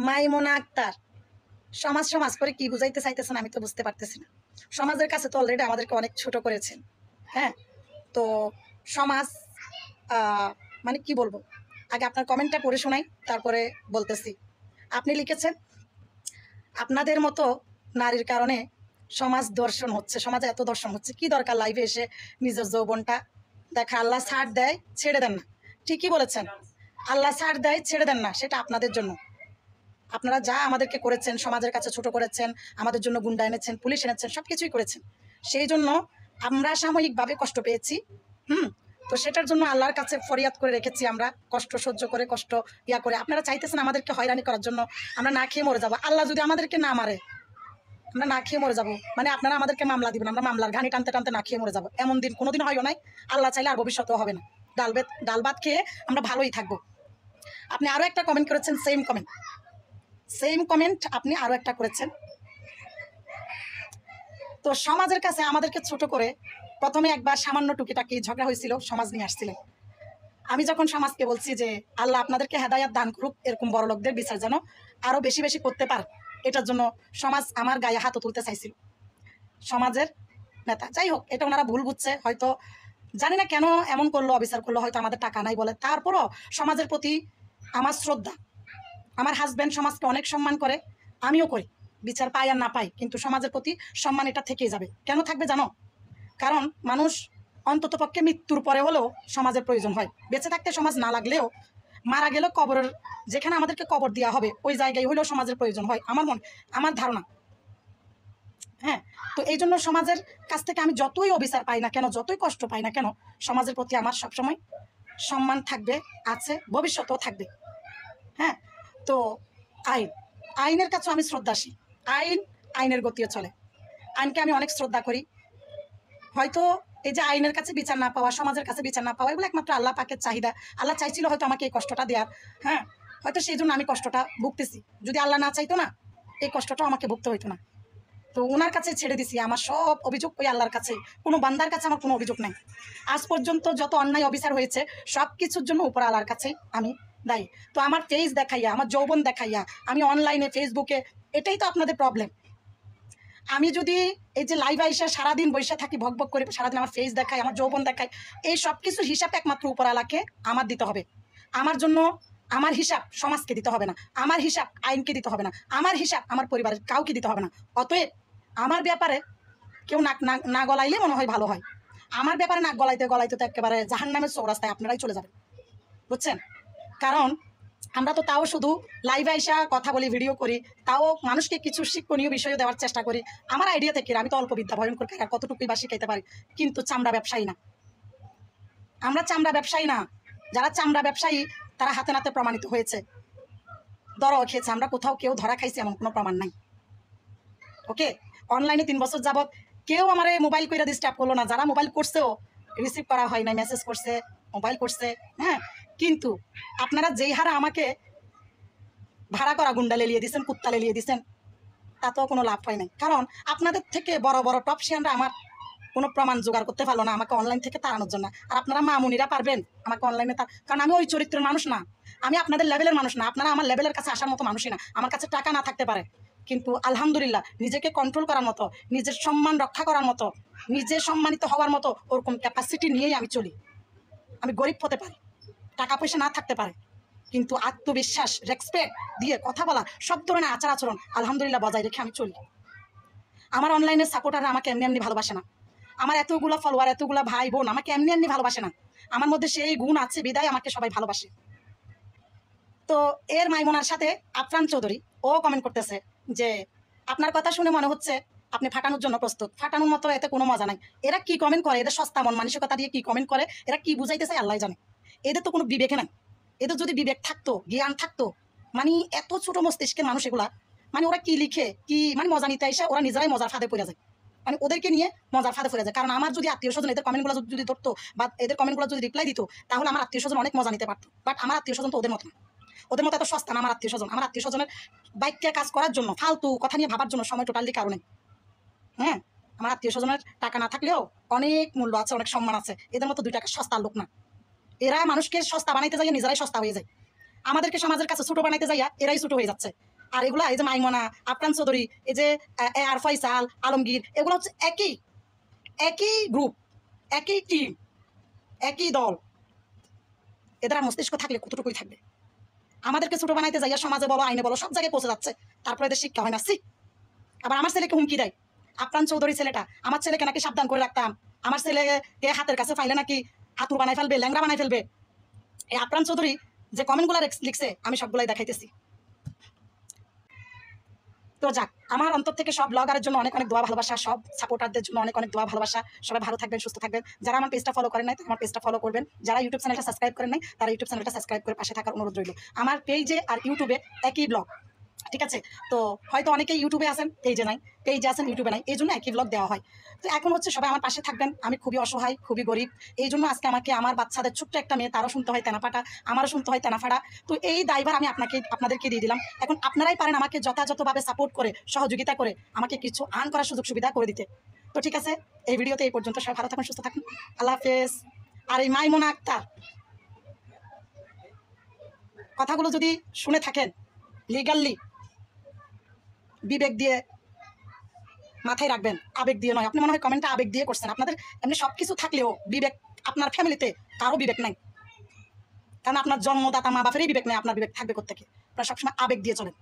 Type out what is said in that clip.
মাইমুনা আক্তার সমাজ সমাজ করে কি বুঝাইতে চাইতেছেন আমি তো বুঝতে পারতেছি না। সমাজের কাছে তো অলরেডি আমাদেরকে অনেক ছোট করেছেন। হ্যাঁ, তো সমাজ মানে কি বলবো, আগে আপনার কমেন্টটা পড়ে শোনাই, তারপরে বলতেছি। আপনি লিখেছেন আপনাদের মতো নারীর কারণে সমাজ দর্শন হচ্ছে, সমাজে এত দর্শন হচ্ছে, কি দরকার লাইভে এসে নিজের যৌবনটা দেখা। আল্লাহ ছাড় দেয় ছেড়ে দেন না, ঠিকই বলেছেন, আল্লাহ ছাড় দেয় ছেড়ে দেন না, সেটা আপনাদের জন্য। আপনারা যা আমাদেরকে করেছেন, সমাজের কাছে ছোট করেছেন, আমাদের জন্য গুন্ডা এনেছেন, পুলিশ এনেছেন, সব কিছুই করেছেন, সেই জন্য আমরা সাময়িকভাবে কষ্ট পেয়েছি। তো সেটার জন্য আল্লাহর কাছে ফরিয়াদ করে রেখেছি, আমরা কষ্ট সহ্য করে, কষ্ট করে। আপনারা চাইতেছেন আমাদেরকে হয়রানি করার জন্য, আমরা না খেয়ে মরে যাবো। আল্লাহ যদি আমাদেরকে না মারে, আমরা না খেয়ে মরে যাবো, মানে আপনারা আমাদেরকে মামলা দিবেন, আমরা মামলার ঘানি টানতে টানতে না খেয়ে মরে যাবো। এমন দিন কোনোদিন হয়ও নাই, আল্লাহ চাইলে আর ভবিষ্যতেও হবে না। ডাল ভাত খেয়ে আমরা ভালোই থাকবো। আপনি আরও একটা কমেন্ট করেছেন, সেম কমেন্ট আপনি আরও একটা করেছেন। তো সমাজের কাছে আমাদেরকে ছোট করে প্রথমে একবার সামান্য টুকিটাকি ঝগড়া হয়েছিল, সমাজ নিয়ে আসছিলেন। আমি যখন সমাজকে বলছি যে আল্লাহ আপনাদেরকে হেদায়াত দান করুক, এরকম বড় লোকদের বিচার যেন আরও বেশি বেশি করতে পার, এটার জন্য সমাজ আমার গায়ে হাতও তুলতে চাইছিল, সমাজের নেতা। যাই হোক, এটা ওনারা ভুল বুঝছে হয়তো, জানি না কেন এমন করলো, অবিচার করলো, হয়তো আমাদের টাকা নাই বলে। তারপরও সমাজের প্রতি আমার শ্রদ্ধা। আমার হাজব্যান্ড সমাজকে অনেক সম্মান করে, আমিও করি, বিচার পাই আর না পাই, কিন্তু সমাজের প্রতি সম্মান এটা থেকেই যাবে। কেন থাকবে জানো? কারণ মানুষ অন্তত পক্ষে মৃত্যুর পরে হলেও সমাজের প্রয়োজন হয়। বেঁচে থাকতে সমাজ না লাগলেও, মারা গেলেও কবরের যেখানে আমাদেরকে কবর দেওয়া হবে ওই জায়গায় হলেও সমাজের প্রয়োজন হয়, আমার ধারণা। হ্যাঁ, তো এই জন্য সমাজের কাছ থেকে আমি যতই অবিচার পাই না কেন, যতই কষ্ট পাই না কেন, সমাজের প্রতি আমার সবসময় সম্মান থাকবে, আছে, ভবিষ্যতেও থাকবে। হ্যাঁ, তো আইনের কাছেও আমি শ্রদ্ধাশীল। আইনের গতিও চলে, আইনকে আমি অনেক শ্রদ্ধা করি। হয়তো এই যে আইনের কাছে বিচার না পাওয়া, সমাজের কাছে বিচার না পাওয়া, এগুলো একমাত্র আল্লাহ পাকের চাহিদা। আল্লাহ চাইছিল হয়তো আমাকে এই কষ্টটা দেওয়ার। হ্যাঁ, হয়তো সেই জন্য আমি কষ্টটা ভুগতেছি। যদি আল্লাহ না চাইতো না, এই কষ্টটাও আমাকে ভুগতে হইতো না। তো ওনার কাছে ছেড়ে দিছি, আমার সব অভিযোগ ওই আল্লাহর কাছে, কোনো বান্দার কাছে আমার কোনো অভিযোগ নাই। আজ পর্যন্ত যত অন্যায় অবিচার হয়েছে সব কিছুর জন্য উপর আল্লাহর কাছে আমি দায়ী। তো আমার ফেস দেখাইয়া, আমার যৌবন দেখাইয়া আমি অনলাইনে, ফেসবুকে, এটাই তো আপনাদের প্রবলেম। আমি যদি এই যে লাইভ আইসা সারাদিন বসে থাকি, ভক করে সারাদিন আমার ফেস দেখাই, আমার যৌবন দেখাই, এই সব কিছুর হিসাব একমাত্র উপরওয়ালাকে আমার দিতে হবে। আমার জন্য আমার হিসাব সমাজকে দিতে হবে না, আমার হিসাব আইনকে দিতে হবে না, আমার হিসাব আমার পরিবারের কাউকে দিতে হবে না। অতএব আমার ব্যাপারে কেউ নাক না গলাইলে মনে হয় ভালো হয়। আমার ব্যাপারে নাক গলাইতে গলাইতে তো একেবারে জাহান্নামের চৌরাস্তায় আপনারাই চলে যাবেন, বুঝছেন? কারণ আমরা তো তাও শুধু লাইভে আইসা কথা বলি, ভিডিও করি, তাও মানুষকে কিছু শিক্ষণীয় বিষয় দেওয়ার চেষ্টা করি আমার আইডিয়া থেকে। আমি তো অল্প বিদ্যা, ভয়ঙ্কর খাই, আর কতটুকুই বা শিখাইতে পারি। কিন্তু চামড়া ব্যবসায়ী না, আমরা চামড়া ব্যবসায়ী না। যারা চামড়া ব্যবসায়ী তারা হাতে নাতে প্রমাণিত হয়েছে, ধরাও খেয়েছে। আমরা কোথাও কেউ ধরা খাইছে এমন কোনো প্রমাণ নাই। ওকে, অনলাইনে 3 বছর যাবৎ কেউ আমার মোবাইল করে ডিস্টার্ব করলো না। যারা মোবাইল করছেও রিসিভ করা হয় না, মেসেজ করছে, মোবাইল করছে। হ্যাঁ, কিন্তু আপনারা যেই হারে আমাকে ভাড়া করা গুন্ডা লেলিয়ে দিচ্ছেন, কুত্তা লেলিয়ে দিচ্ছেন, তাতেও কোনো লাভ হয় নাই। কারণ আপনাদের থেকে বড় বড় টপশিয়ানরা আমার কোনো প্রমাণ জোগাড় করতে পারলো না আমাকে অনলাইন থেকে তাড়ানোর জন্য। আর আপনারা মামুনিরা পারবেন আমাকে অনলাইনে কারণ আমি ওই চরিত্রের মানুষ না, আমি আপনাদের লেভেলের মানুষ না, আপনারা আমার লেভেলের কাছে আসার মতো মানুষই না। আমার কাছে টাকা না থাকতে পারে, কিন্তু আলহামদুলিল্লাহ নিজেকে কন্ট্রোল করার মতো, নিজের সম্মান রক্ষা করার মতো, নিজে সম্মানিত হওয়ার মতো ওরকম ক্যাপাসিটি নিয়েই আমি চলি। আমি গরিব হতে পারি, টাকা পয়সা না থাকতে পারে, কিন্তু আত্মবিশ্বাস, রেসপেক্ট দিয়ে কথা বলা, সব ধরনের আচার আচরণ আলহামদুলিল্লাহ বজায় রেখে আমি চলি। আমার অনলাইনের সাপোর্টাররা আমাকে এমনি এমনি ভালোবাসে না, আমার এতগুলো ফলোয়ার, এতগুলো ভাই বোন আমাকে এমনি এমনি ভালোবাসে না। আমার মধ্যে সেই গুণ আছে বিদায় আমাকে সবাই ভালোবাসে। তো এর মাইমুনার সাথে আফরান চৌধুরী ও কমেন্ট করতেছে যে আপনার কথা শুনে মনে হচ্ছে আপনি ফাটানোর জন্য প্রস্তুত। ফাটানোর মতো এতে কোনো মজা নাই। এরা কি কমেন্ট করে, এদের সস্তা মন মানসিকতা দিয়ে কি কমেন্ট করে, এরা কি বুঝাইতে চায় আল্লাহ জানে। এদের তো কোনো বিবেকে নাই। এদের যদি বিবেক থাকতো, জ্ঞান থাকতো, মানে এত ছোট মস্তিষ্কের মানুষ এগুলা, মানে ওরা কি লিখে, কি মানে মজা নিতে এসে ওরা নিজেরাই মজার ফাঁদে পড়ে যায়, মানে ওদেরকে নিয়ে মজার ফাঁদে পড়ে যায়। কারণ আমার যদি আত্মীয় স্বজন এদের কমেন্টগুলো যদি ধরতো বা এদের কমেন্টগুলো যদি রিপ্লাই দিত, তাহলে আমার আত্মীয় স্বজন অনেক মজা নিতে পারতো। বাট আমার আত্মীয় স্বজন তো ওদের মতো না, ওদের মতো এত সস্তা না আমার আত্মীয় স্বজন। আমার আত্মীয় স্বজনের বাইককে কাজ করার জন্য, ফালতু কথা নিয়ে ভাবার জন্য সময় টোটালি কারণে। হ্যাঁ, আমার আত্মীয় স্বজনের টাকা না থাকলেও অনেক মূল্য আছে, অনেক সম্মান আছে। এদের মতো 2 টাকা সস্তার লোক না। এরা মানুষকে সস্তা বানাইতে যায়, নিজেরাই সস্তা হয়ে যায়। আমাদেরকে সমাজের কাছে ছোট বানাইতে যাইয়া এরাই ছোট হয়ে যাচ্ছে। আর এগুলা এই যে মাইমনা, আফরান চৌধুরী, এই যে আর ফয়সাল, আলমগীর, এগুলো হচ্ছে একই একই গ্রুপ, একই টিম, একই দল। এদের আর মস্তিষ্ক থাকলে কতটুকুই থাকবে। আমাদেরকে ছোট বানাইতে যাইয়া সমাজে বলো, আইনে বলো, সব জায়গায় পৌঁছে যাচ্ছে, তারপরে এদের শিক্ষা হয় না। আবার আমার ছেলেকে হুমকি দেয়, আফরান চৌধুরী ছেলেটা, আমার ছেলেকে নাকি সাবধান করে রাখতাম, আমার ছেলেকে হাতের কাছে ফাইলে নাকি আতুর বানাই ফেলবে, ল্যাংরা বানাই ফেলবে। এই আফরান চৌধুরী যে কমেন্টগুলো লিখছে আমি সবগুলাই দেখাইতেছি। তো যাক, আমার অন্তর থেকে সব ব্লগারের জন্য অনেক অনেক দোয়া ভালোবাসা, সব সাপোর্টারদের জন্য অনেক অনেক দোয়া ভালোবাসা। সবাই ভালো থাকবেন, সুস্থ থাকবেন। যারা আমার পেজটা ফলো করেন নাই, আমার পেজটা ফলো করবেন। যারা ইউটিউব চ্যানেলটা সাবস্ক্রাইব করেন নাই, তারা ইউটিউব চ্যানেলটা সাবস্ক্রাইব করে পাশে থাকার অনুরোধ রইল। আমার পেজে আর ইউটিউবে একই ব্লগ, ঠিক আছে? তো হয়তো অনেকেই ইউটিউবে আছেন, পেজে নাই, পেজে আছেন ইউটিউবে নাই, এই জন্য একই ব্লগ দেওয়া হয়। তো এখন হচ্ছে সবাই আমার পাশে থাকবেন। আমি খুবই অসহায়, খুবই গরিব, এই জন্য আজকে আমাকে আমার বাচ্চাদের ছোট্ট একটা মেয়ে, তারও শুনতে হয় তেনাফাটা, আমারও শুনতে হয় তেনাফাড়া। তো এই দায়ভার আমি আপনাদেরকে দিয়ে দিলাম। এখন আপনারাই পারেন আমাকে যথাযথভাবে সাপোর্ট করে, সহযোগিতা করে আমাকে কিছু আর্ন করার সুযোগ সুবিধা করে দিতে। তো ঠিক আছে, এই ভিডিওতে এই পর্যন্ত। সবাই ভালো থাকুন, সুস্থ থাকুন, আল্লাহ হাফেজ। আর এই মাইমুনা আক্তার কথাগুলো যদি শুনে থাকেন, লিগালি বিবেক দিয়ে মাথায় রাখবেন, আবেগ দিয়ে নয়। আপনি মনে হয় কমেন্টটা আবেগ দিয়ে করছেন। আপনাদের এমনি সব কিছু থাকলেও বিবেক, আপনার ফ্যামিলিতে কারো বিবেক নাই, কারণ আপনার জন্মদাতা মা বাপেরই বিবেক নেই, আপনার বিবেক থাকবে কোত্থেকে? আপনারা সবসময় আবেগ দিয়ে চলেন।